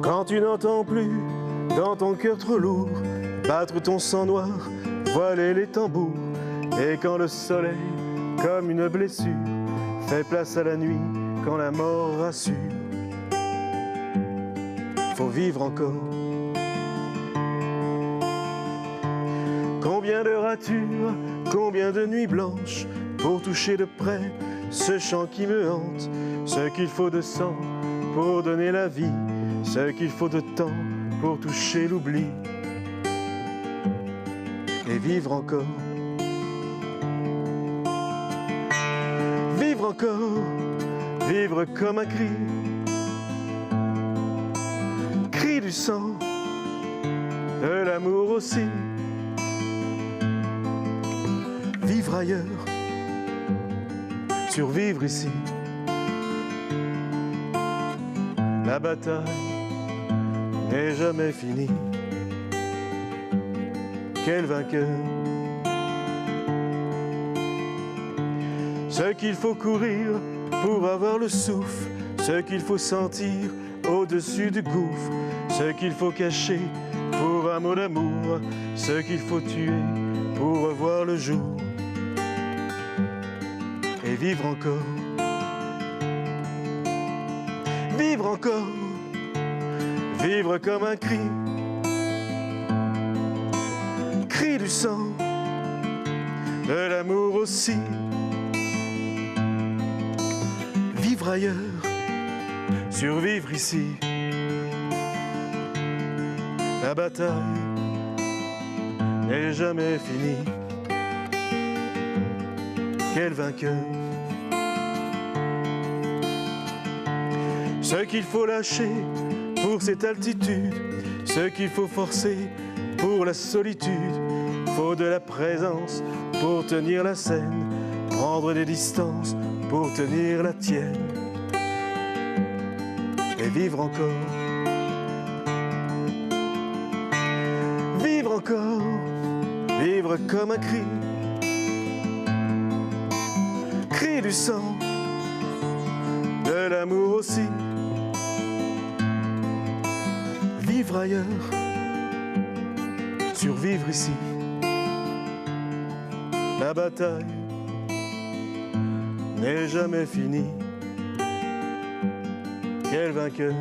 Quand tu n'entends plus dans ton cœur trop lourd battre ton sang noir, voiler les tambours, et quand le soleil, comme une blessure, fait place à la nuit, quand la mort rassure, faut vivre encore. Combien de ratures, combien de nuits blanches pour toucher de près ce chant qui me hante, ce qu'il faut de sang pour donner la vie, ce qu'il faut de temps pour toucher l'oubli et vivre encore. Vivre encore, vivre comme un cri, cri du sang, de l'amour aussi. Vivre ailleurs, survivre ici. La bataille n'est jamais finie. Quel vainqueur! Ce qu'il faut courir pour avoir le souffle, ce qu'il faut sentir au-dessus du gouffre, ce qu'il faut cacher pour un mot d'amour, ce qu'il faut tuer pour revoir le jour et vivre encore. Vivre encore, vivre comme un cri, cri du sang, de l'amour aussi. Vivre ailleurs, survivre ici. La bataille n'est jamais finie. Quel vainqueur! Ce qu'il faut lâcher pour cette altitude, ce qu'il faut forcer pour la solitude, faut de la présence pour tenir la scène, prendre des distances pour tenir la tienne et vivre encore. Vivre encore, vivre comme un cri, cri du sang, de l'amour aussi. Vivre ailleurs, survivre ici. La bataille n'est jamais finie. Quel vainqueur!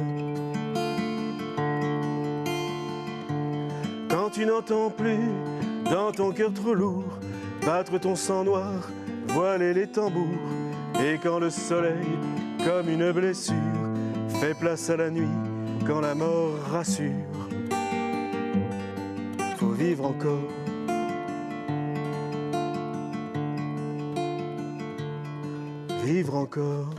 Quand tu n'entends plus dans ton cœur trop lourd battre ton sang noir, voiler les tambours, et quand le soleil, comme une blessure, fait place à la nuit, quand la mort rassure, faut vivre encore. Vivre encore.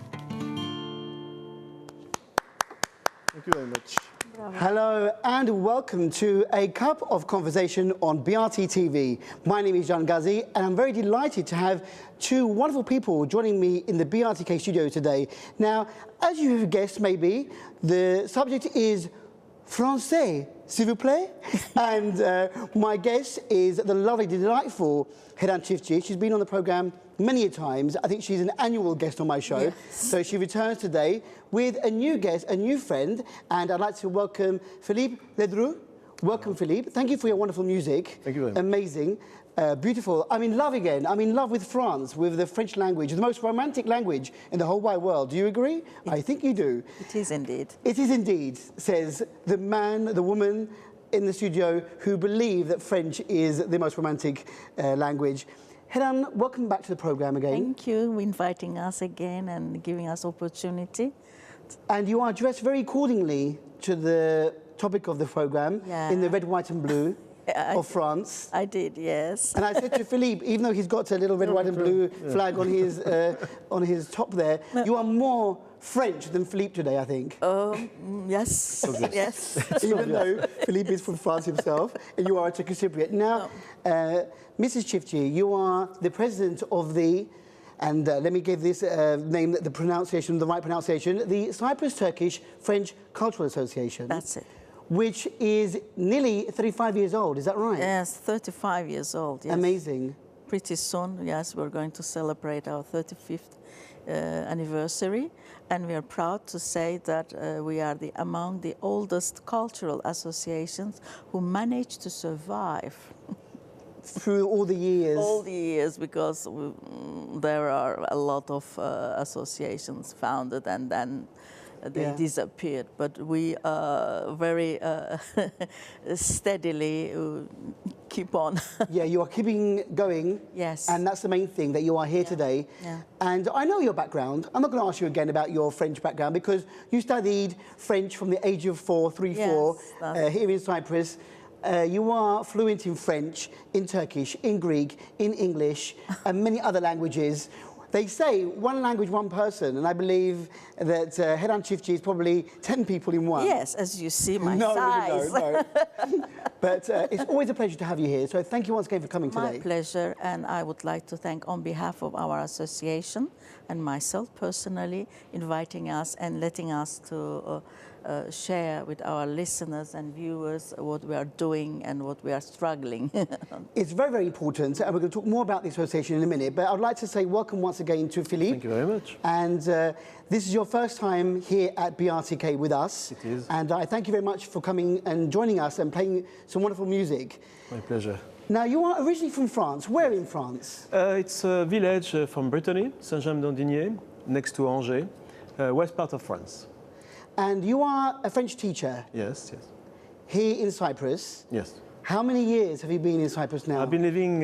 Thank you very much. Hello and welcome to A Cup of Conversation on BRT TV. My name is John Ghazi and I'm very delighted to have two wonderful people joining me in the BRTK studio today. Now, as you have guessed maybe, the subject is Français, s'il vous plaît. And my guest is the lovely, delightful Heran Çiftçi. She's been on the programme many a times. I think she's an annual guest on my show. Yes. So she returns today with a new guest, a new friend, and I'd like to welcome Philippe Lebru. Welcome, Philippe. Thank you for your wonderful music. Thank you very much. Amazing. Beautiful. I'm in love again. I'm in love with France, with the French language, the most romantic language in the whole wide world. Do you agree? I think you do. It is indeed. It is indeed, says the man, the woman in the studio who believe that French is the most romantic language. Heran, welcome back to the programme again. Thank you for inviting us again and giving us opportunity. And you are dressed very accordingly to the topic of the programme, in the red, white and blue of France. I did, yes. And I said to Philippe, even though he's got a little red, white and blue flag on his top there, you are more French than Philippe today, I think. Yes, yes. Even though Philippe is from France himself, and you are a Turkish Cypriot. Now, Mrs. Çiftçi, you are the president of the, and let me give this name, the pronunciation, the right pronunciation, the Cyprus-Turkish French Cultural Association. That's it. Which is nearly 35 years old, is that right? Yes, 35 years old, yes. Amazing. pretty soon, yes, we're going to celebrate our 35th anniversary, and we are proud to say that we are among the oldest cultural associations who managed to survive. Through all the years. All the years, because there are a lot of associations founded and then they disappeared. But we very steadily keep on. Yeah, you are keeping going. Yes. And that's the main thing, that you are here today. Yeah. And I know your background. I'm not going to ask you again about your French background because you studied French from the age of 4 here in Cyprus. You are fluent in French, in Turkish, in Greek, in English, and many other languages. They say one language, one person, and I believe that Heran Çiftçi is probably 10 people in one. Yes, as you see my size. No. But it's always a pleasure to have you here, so thank you once again for coming today. My pleasure, and I would like to thank on behalf of our association and myself personally inviting us and letting us to share with our listeners and viewers what we are doing and what we are struggling. It's very, very important, and we're going to talk more about the association in a minute, but I'd like to say welcome once again to Philippe. Thank you very much. And this is your first time here at BRTK with us. It is. And I thank you very much for coming and joining us and playing some wonderful music. My pleasure. Now, you are originally from France. Where in France? It's a village from Brittany, Saint-James-d'Andigné, next to Angers, west part of France. And you are a French teacher. Yes, yes. Here in Cyprus. Yes. How many years have you been in Cyprus now? I've been living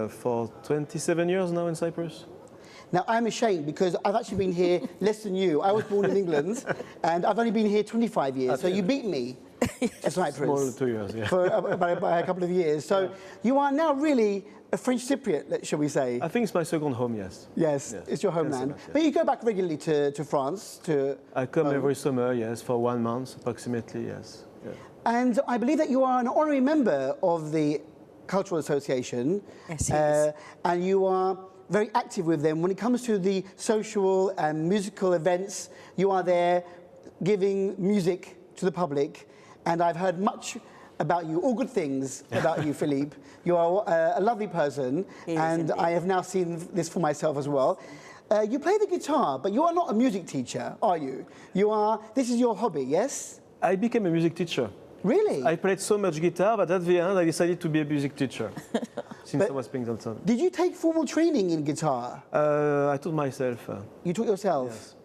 for 27 years now in Cyprus. Now, I'm ashamed because I've actually been here less than you. I was born in England, and I've only been here 25 years, so you beat me to Cyprus. More 2 years, yeah. For by a couple of years. So you are now really a French Cypriot, shall we say? I think it's my second home, yes. Yes, it's your homeland. Yes. But you go back regularly to France? I come every summer, yes, for 1 month approximately, yes. Yeah. And I believe that you are an honorary member of the Cultural Association. Yes, he is. And you are very active with them. When it comes to the social and musical events, you are there giving music to the public. And I've heard much about you, all good things about you, Philippe. You are a lovely person, and I have now seen this for myself as well. You play the guitar, but you are not a music teacher, are you? This is your hobby, yes? I became a music teacher. Really? I played so much guitar, but at the end I decided to be a music teacher since I was playing that song. Did you take formal training in guitar? I taught myself. You taught yourself? Yes.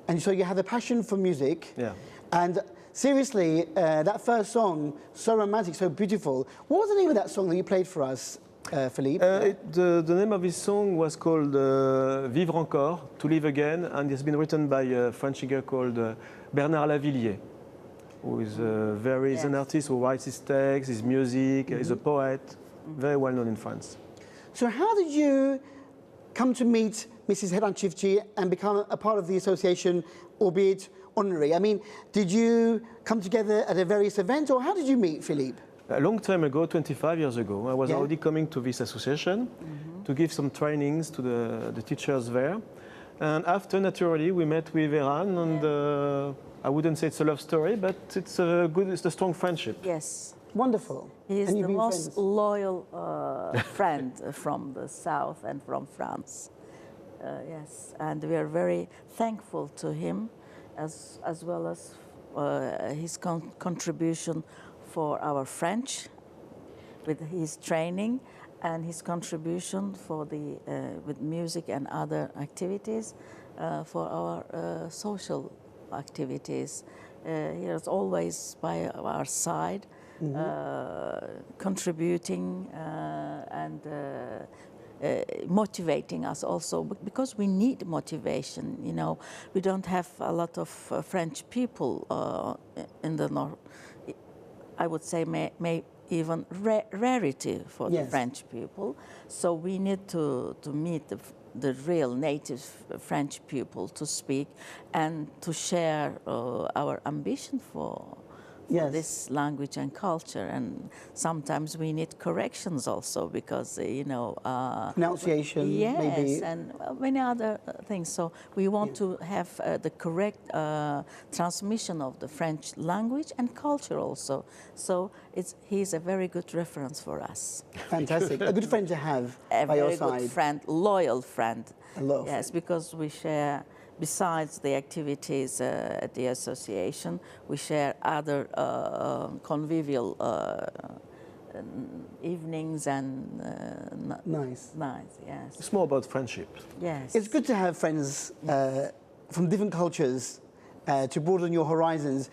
And so you have a passion for music. Yeah. And seriously, that first song, so romantic, so beautiful. What was the name of that song that you played for us, Philippe? The name of this song was called Vivre encore, To Live Again, and it's been written by a French singer called Bernard Lavillier, who is he's an artist who writes his texts, his music, he's a poet, very well known in France. So how did you come to meet Mrs. Heran Çiftçi and become a part of the association, albeit honorary? I mean, did you come together at a various event, or how did you meet, Philippe? A long time ago, 25 years ago, I was already coming to this association to give some trainings to the teachers there. And after, naturally, we met with Heran, and I wouldn't say it's a love story, but it's a strong friendship. Yes. Wonderful. He is And you've the been most friends? loyal friend from the south and from France. Yes, and we are very thankful to him, as well as his contribution for our French, with his training, and his contribution for with music and other activities, for our social activities. He is always by our side, contributing and motivating us also, because we need motivation. You know, we don't have a lot of French people in the north. I would say may even rarity for the French people. So we need to meet the real native French people to speak and to share our ambition Yes. this language and culture, and sometimes we need corrections also because Pronunciation, yes, maybe. and many other things. So we want to have the correct transmission of the French language and culture also. So he's a very good reference for us. Fantastic. A good friend to have A by your very side. good friend, loyal friend. A loyal Yes, friend. because we share, besides the activities at the association, we share other convivial evenings and Nice. nice, yes. It's more about friendship. Yes. It's good to have friends from different cultures to broaden your horizons.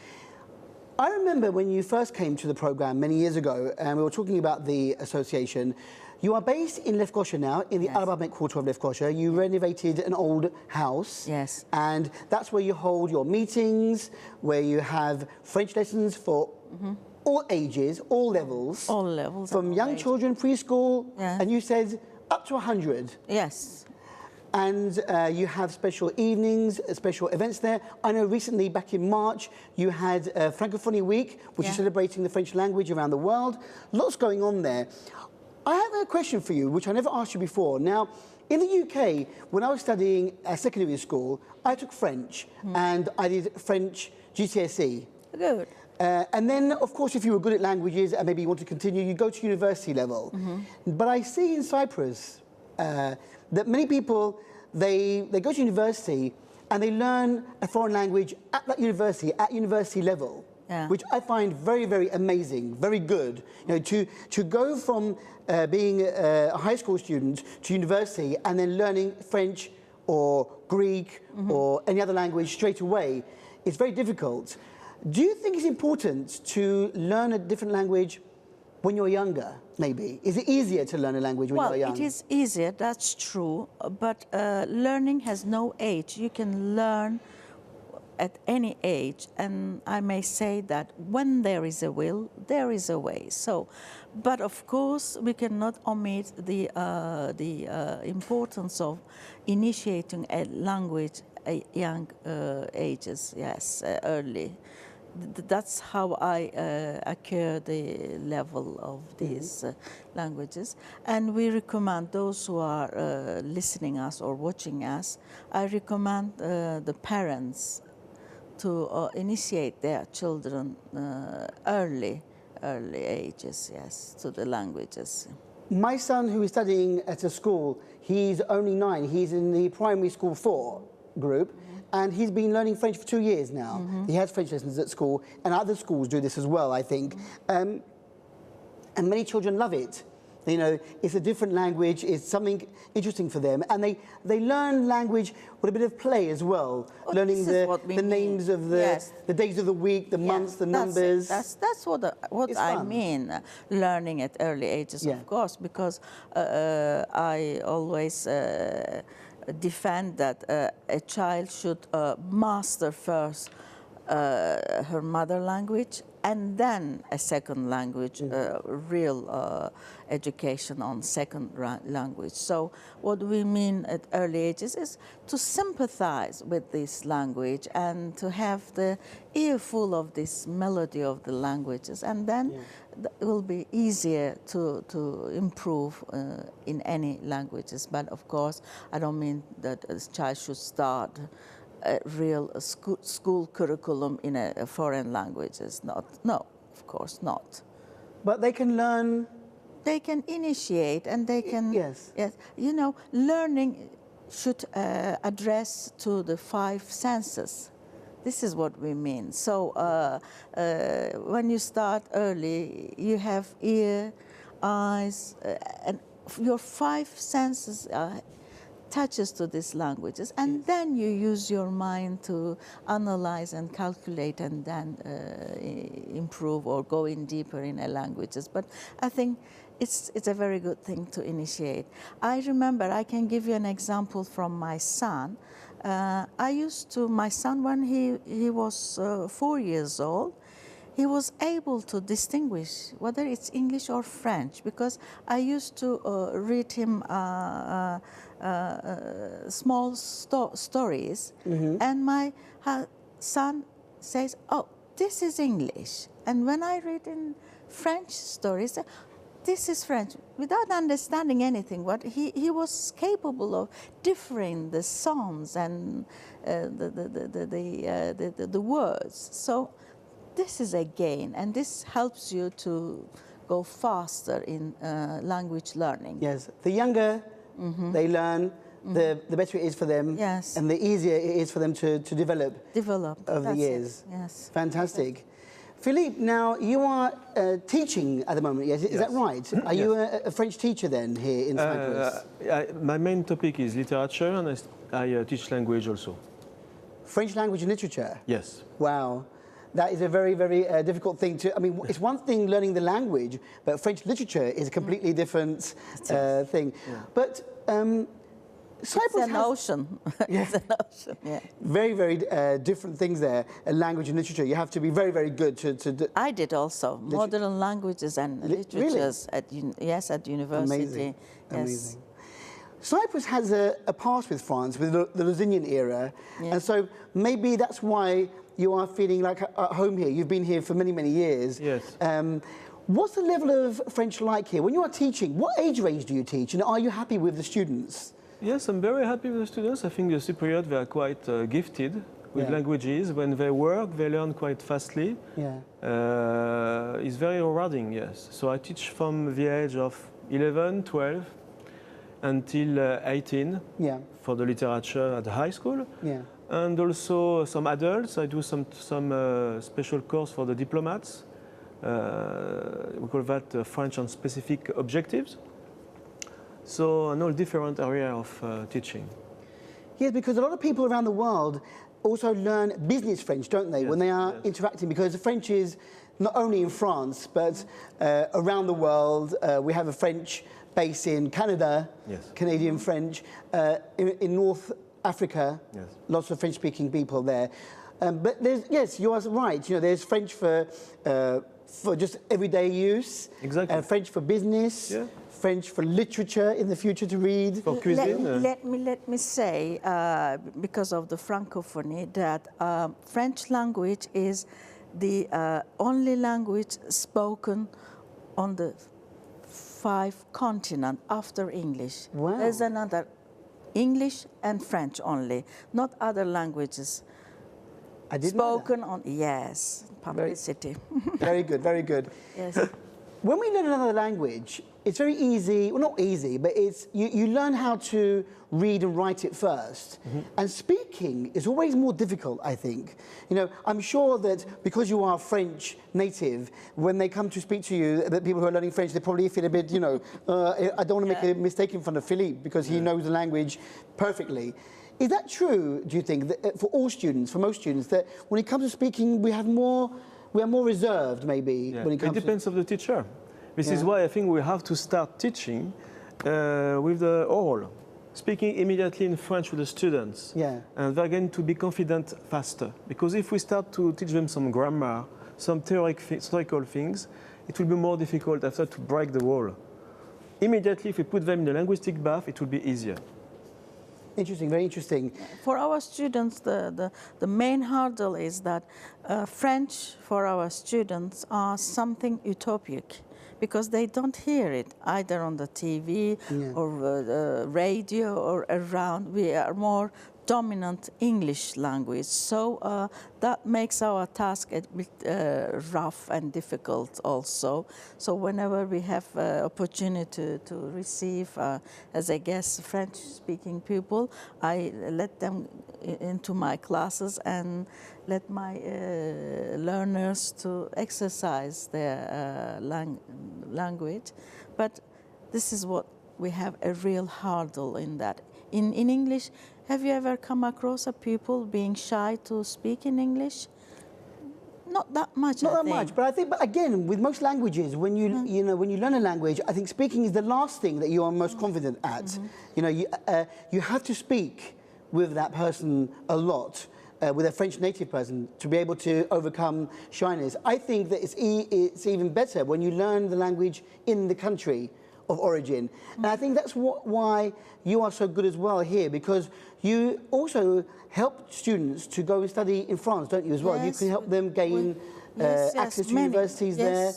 I remember when you first came to the program many years ago, and we were talking about the association. You are based in Lefkoşa now, in the Arababek quarter of Lefkoşa. You renovated an old house. Yes. And that's where you hold your meetings, where you have French lessons for all ages, all levels. All levels. From and young all ages. children, preschool, Yeah. and you said up to 100. Yes. And you have special evenings, special events there. I know recently, back in March, you had Francophonie Week, which is celebrating the French language around the world. Lots going on there. I have a question for you, which I never asked you before. Now, in the UK, when I was studying at secondary school, I took French, and I did French GCSE. Good. And then, of course, if you were good at languages and maybe you want to continue, you go to university level. But I see in Cyprus that many people, they go to university and they learn a foreign language at that university, at university level, which I find very, very amazing, very good. You know, to go from being a high school student to university and then learning French or Greek or any other language straight away, it's very difficult. Do you think it's important to learn a different language when you're younger, maybe? Is it easier to learn a language when you're young? Well, it is easier, that's true, but learning has no age. You can learn at any age, and I may say that when there is a will, there is a way. So, but of course, we cannot omit the importance of initiating a language at young ages, yes, early. That's how I acquire the level of these languages. And we recommend those who are listening us or watching us, I recommend the parents to initiate their children early ages, yes, to the languages. My son, who is studying at a school, he's only 9. He's in the primary school 4 group. And he's been learning French for 2 years now. He has French lessons at school, and other schools do this as well, I think. And many children love it. You know, it's a different language, it's something interesting for them. And they learn language with a bit of play as well, learning the names of the days of the week, the months, the numbers. That's what I mean, learning at early ages, of course, because I always defend that a child should master first her mother language and then a second language, real education on second language. So what we mean at early ages is to sympathize with this language and to have the ear full of this melody of the languages, and then it will be easier to improve in any languages. But of course, I don't mean that a child should start a real school curriculum in a foreign languages. No, of course not. But they can learn. They can initiate, and they can. Yes. You know, learning should address to the 5 senses. This is what we mean. So when you start early, you have ear, eyes, and your 5 senses touches to these languages, and then you use your mind to analyze and calculate, and then improve or go in deeper in a languages. But I think it's a very good thing to initiate. I remember, I can give you an example from my son. My son, when he was 4 years old, he was able to distinguish whether it's English or French, because I used to read him small stories, and my son says, "Oh, this is English," And when I read in French stories, this is French, without understanding anything, but he was capable of differing the sounds and the words. So this is a gain, and this helps you to go faster in language learning. Yes, the younger they learn, the better it is for them, Yes. and the easier it is for them to develop over the That's years. it. Yes. Fantastic. Philippe, now you are teaching at the moment, yes? Is that right? Are you a French teacher then here in Cyprus? My main topic is literature, and I teach language also. French language and literature? Yes. Wow. That is a very, very difficult thing to... I mean, it's one thing learning the language, but French literature is a completely different thing. Yeah. But Cyprus it's an ocean. It's an ocean, yeah. Very, very different things there, language and literature. You have to be very, very good to I did also, modern languages and literatures really? at university. Amazing. Yes. Amazing. Cyprus has a past with France, with the Lusinian era, and so maybe that's why you are feeling like at home here. You've been here for many, many years. Yes. What's the level of French like here? When you are teaching, what age range do you teach, and are you happy with the students? Yes, I'm very happy with the students. I think the Cypriots, they are quite gifted with languages. When they work, they learn quite fastly. Yeah. It's very rewarding, yes. So I teach from the age of 11, 12, until 18 for the literature at the high school. Yeah. And also some adults. I do some special course for the diplomats. We call that French on specific objectives. So an all different area of teaching. Yes, because a lot of people around the world also learn business French, don't they, when they are interacting? Because French is not only in France, but around the world. We have a French base in Canada, Canadian French, in North Africa, lots of French-speaking people there. But there's, you are right, you know, there's French for just everyday use, French for business, French for literature in the future to read. For cuisine. Let me say, because of the Francophonie, that French language is the only language spoken on the 5 continents after English. Wow. There's another English and French only, not other languages. I didn't spoken on, publicity. Very good, very good. Yes. When we learn another language, it's very easy, well not easy, but it's you learn how to read and write it first. And speaking is always more difficult, I think. You know, I'm sure that because you are French native, when they come to speak to you, the people who are learning French, they probably feel a bit, you know, I don't want to make a mistake in front of Philippe because he knows the language perfectly. Is that true, do you think, that for all students, for most students, that when it comes to speaking, we are more reserved, maybe, when it comes It depends on the teacher. This is why I think we have to start teaching with the oral, speaking immediately in French with the students. And they're going to be confident faster. Because if we start to teach them some grammar, some theoretical things, it will be more difficult after to break the wall. Immediately, if we put them in the linguistic bath, it will be easier. Interesting, very interesting. For our students, the main hurdle is that French for our students are something utopic because they don't hear it either on the TV or radio or around. We are more dominant English language, so that makes our task a bit rough and difficult also. So whenever we have opportunity to receive as a guest French-speaking people, I let them into my classes and let my learners to exercise their language. But this is what we have a real hurdle in that. In English, have you ever come across a people being shy to speak in English? Not that much. Not that much, but I think, but again, with most languages, when you when you learn a language, I think speaking is the last thing that you are most confident at. You know, you have to speak with that person a lot. With a French native person to be able to overcome shyness. I think that it's even better when you learn the language in the country of origin. And I think that's why you are so good as well here, because you also help students to go and study in France, don't you, as well? Yes, you can help them gain access to universities there?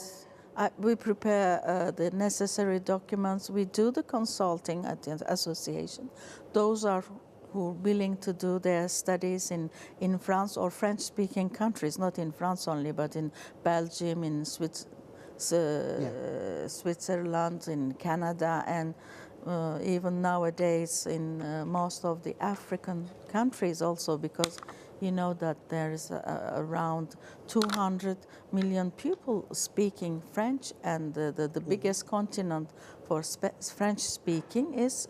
We prepare the necessary documents. We do the consulting at the association. Those are who are willing to do their studies in France or French-speaking countries, not in France only, but in Belgium, in Switzerland, in Canada, and even nowadays in most of the African countries also, because you know that there is around 200 million people speaking French, and the biggest continent for French speaking is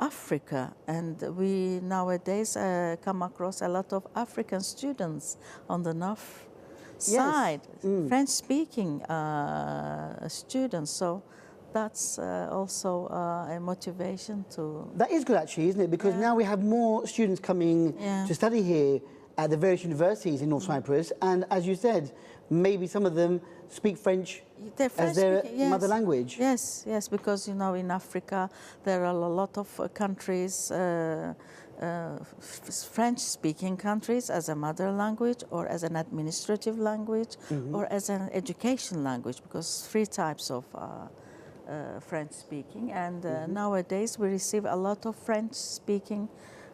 Africa, and we nowadays come across a lot of African students on the north side, French speaking students. So that's also a motivation to... That is good actually, isn't it? Because now we have more students coming to study here at the various universities in North Cyprus, and as you said, maybe some of them speak French as their mother language. Yes, yes, because you know in Africa there are a lot of countries, French-speaking countries as a mother language or as an administrative language or as an education language, because three types of French-speaking, and nowadays we receive a lot of French-speaking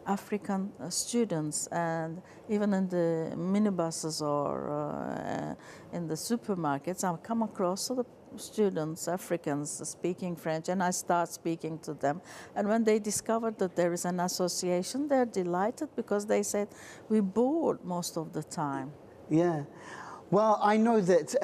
African students, and even in the minibuses or in the supermarkets, I come across the students, Africans speaking French, and I start speaking to them. And when they discovered that there is an association, they're delighted, because they said, we're bored most of the time. Yeah. Well, I know that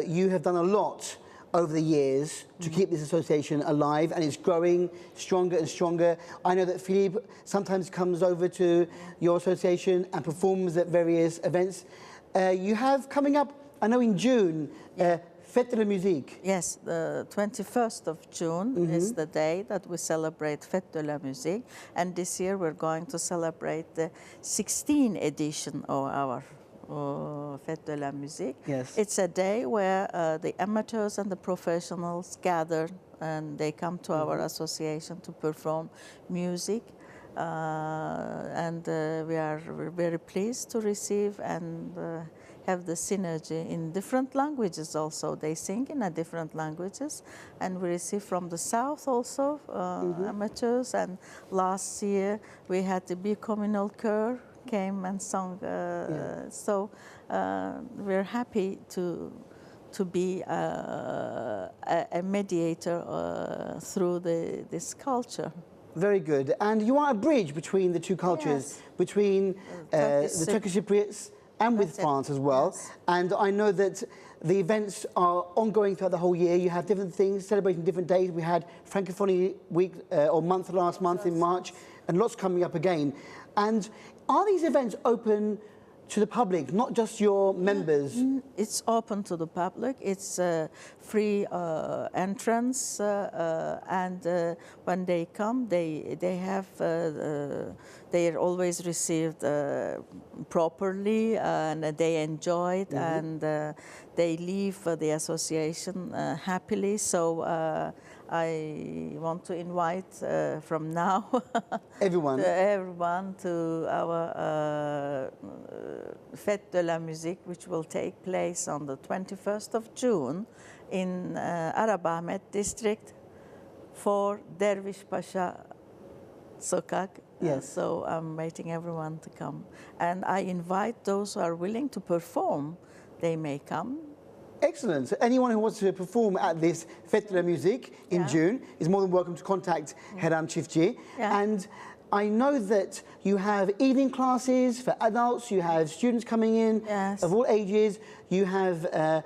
you have done a lot over the years to keep this association alive, and it's growing stronger and stronger. I know that Philippe sometimes comes over to your association and performs at various events. You have coming up, I know in June, Fête de la Musique. Yes, the 21st of June is the day that we celebrate Fête de la Musique, and this year we're going to celebrate the 16th edition of our Fête de la Musique. Yes. It's a day where the amateurs and the professionals gather, and they come to our association to perform music. And we're very pleased to receive and have the synergy in different languages also. They sing in different languages, and we receive from the south also amateurs. And last year we had the big communal choir came and sung. So we're happy to be a mediator through this culture. Very good. And you are a bridge between the two cultures, between the Turkish Cypriots and with France as well. Yes. And I know that the events are ongoing throughout the whole year. You have different things, celebrating different days. We had Francophonie week or month last month in March, and lots coming up again. And are these events open to the public, not just your members? It's open to the public. It's free entrance, and when they come, they are always received properly, and they enjoy it, and they leave the association happily. So I want to invite from now everyone to our Fête de la Musique, which will take place on the 21st of June in Arap Ahmet district for Dervish Pasha Sokak. Yes. So I'm inviting everyone to come. And I invite those who are willing to perform, they may come. Excellent. So anyone who wants to perform at this Fête de la Musique in June is more than welcome to contact Heran Çiftçi. And I know that you have evening classes for adults, you have students coming in of all ages, you have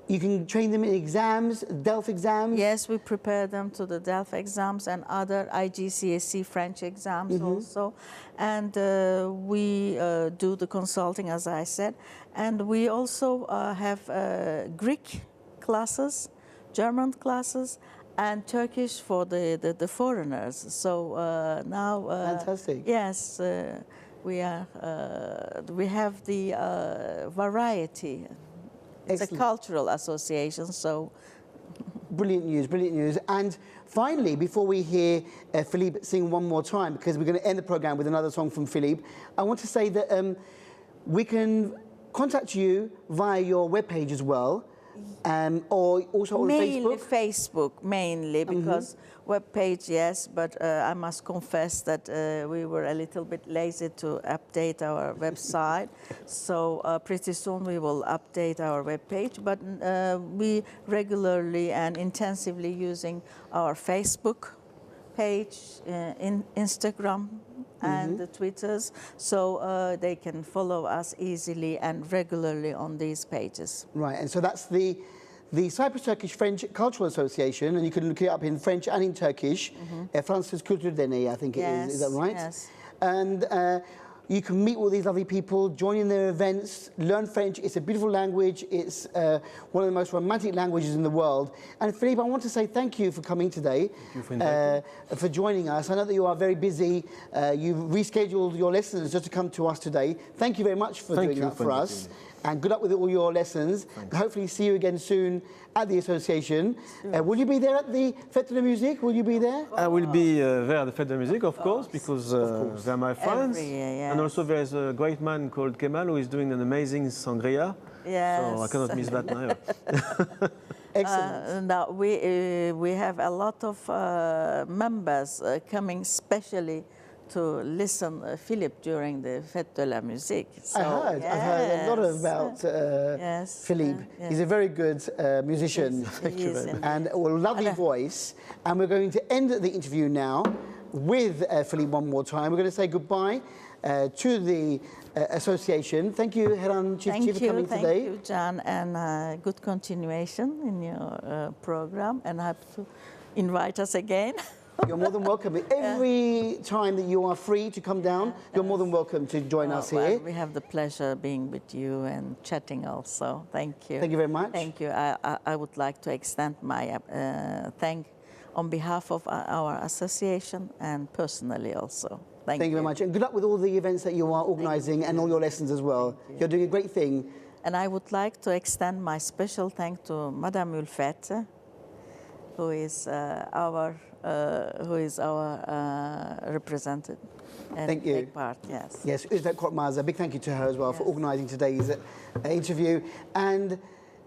you can train them in exams, DELF exams. Yes, we prepare them to the DELF exams and other IGCSE French exams also. And we do the consulting, as I said. And we also have Greek classes, German classes, and Turkish for the foreigners. So now... Fantastic. Yes, we have the variety. It's a cultural association, so... Brilliant news, brilliant news. And finally, before we hear Philippe sing one more time, because we're going to end the programme with another song from Philippe, I want to say that we can contact you via your webpage as well, or also on Mainly Facebook? Facebook, mainly, because webpage, yes, but I must confess that we were a little bit lazy to update our website. So pretty soon we will update our webpage, but we regularly and intensively using our Facebook page, in Instagram and the Twitters, so they can follow us easily and regularly on these pages. Right, and so that's the Cyprus-Turkish French Cultural Association, and you can look it up in French and in Turkish. Fransız Kültür Derneği, I think it is. Is that right? Yes. And you can meet all these lovely people, join in their events, learn French. It's a beautiful language. It's one of the most romantic languages in the world. And Philippe, I want to say thank you for coming today, for joining us. I know that you are very busy. You've rescheduled your lessons just to come to us today. Thank you very much for doing that for us. And good luck with all your lessons. Hopefully see you again soon at the association. Will you be there at the Fête de la Musique? Will you be there? I will be there at the Fête de la Musique, of course, because they're my friends. Every year, yes. And also there is a great man called Kemal who is doing an amazing sangria. Yes. So I cannot miss that now. Excellent. Now we have a lot of members coming specially to listen Philippe during the Fête de la Musique. So, I've heard a lot about Philippe. Yes. He's a very good musician and a lovely voice. And we're going to end the interview now with Philippe one more time. We're going to say goodbye to the association. Thank you, Heran, Çiftçi, for coming today. Thank you, John, and good continuation in your program. And I have to invite us again. You're more than welcome. Every time that you are free to come down, you're more than welcome to join us here. Well, we have the pleasure being with you and chatting also. Thank you. Thank you very much. Thank you. I would like to extend my thank on behalf of our association and personally also. Thank you very much. And good luck with all the events that you are organising and all your lessons as well. You're doing a great thing. And I would like to extend my special thanks to Madame Ulfette, who is our representative and Thank you. take part. Yes. Yes, Uzbek Korkmaz, a big thank you to her as well for organising today's interview. And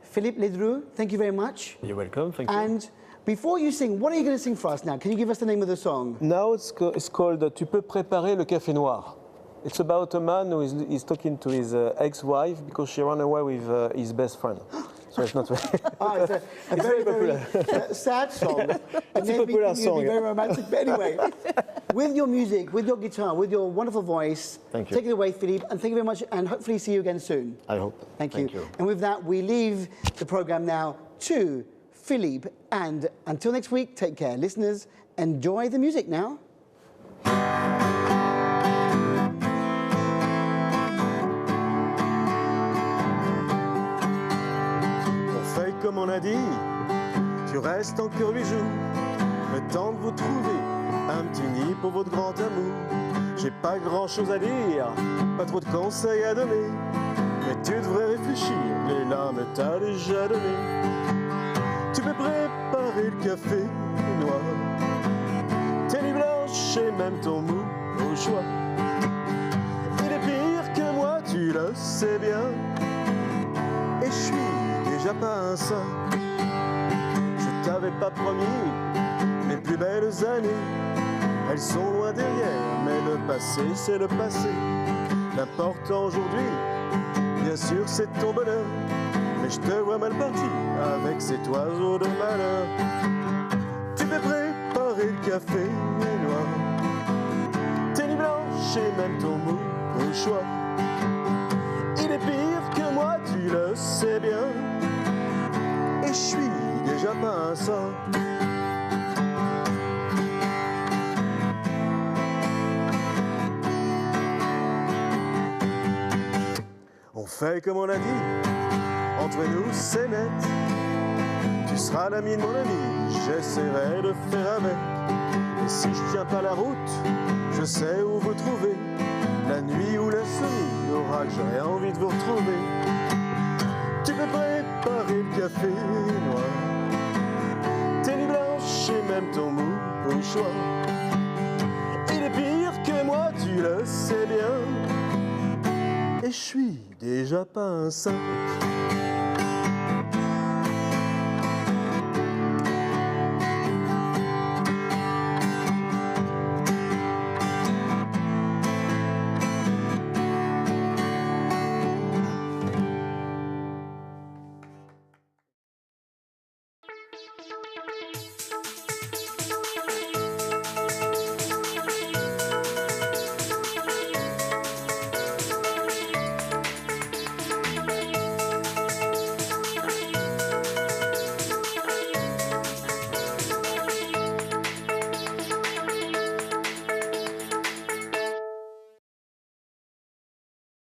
Philippe Lebru, thank you very much. You're welcome, thank you. And before you sing, what are you going to sing for us now? Can you give us the name of the song? Now it's called Tu peux préparer le café noir. It's about a man who is talking to his ex-wife because she ran away with his best friend. So it's not very... It's a very, very sad song. It's a popular song. Very romantic. But anyway, with your music, with your guitar, with your wonderful voice, thank you. Take it away, Philippe, and thank you very much, and hopefully see you again soon. I hope. Thank you. And with that, we leave the programme now to Philippe. And until next week, take care. Listeners, enjoy the music now. Comme on a dit, tu restes encore 8 jours, le temps de vous trouver un petit nid pour votre grand amour. J'ai pas grand chose à dire, pas trop de conseils à donner, mais tu devrais réfléchir, les lames t'as déjà donné. Tu peux préparer le café noir, tes nuits blanches et même ton mou au choix. Il est pire que moi, tu le sais bien, et je suis déjà pas un saint. Je t'avais pas promis les plus belles années. Elles sont loin derrière, mais le passé c'est le passé. L'important aujourd'hui, bien sûr c'est ton bonheur. Mais je te vois mal parti avec cet oiseau de malheur. Tu peux préparer le café noir, tes nuits blanches et même ton mou au choix. Il est pire que moi, tu le sais bien, et je suis déjà pas un saint. On fait comme on a dit, entre nous c'est net. Tu seras l'ami de mon ami, j'essaierai de faire avec. Et si je tiens pas la route, je sais où vous trouver. La nuit ou la nuit aura que j'aurai envie de vous retrouver. Tu peux préparer le café noir, tes nuits blanches et même ton mou au choix. Il est pire que moi, tu le sais bien, et je suis déjà pas un saint.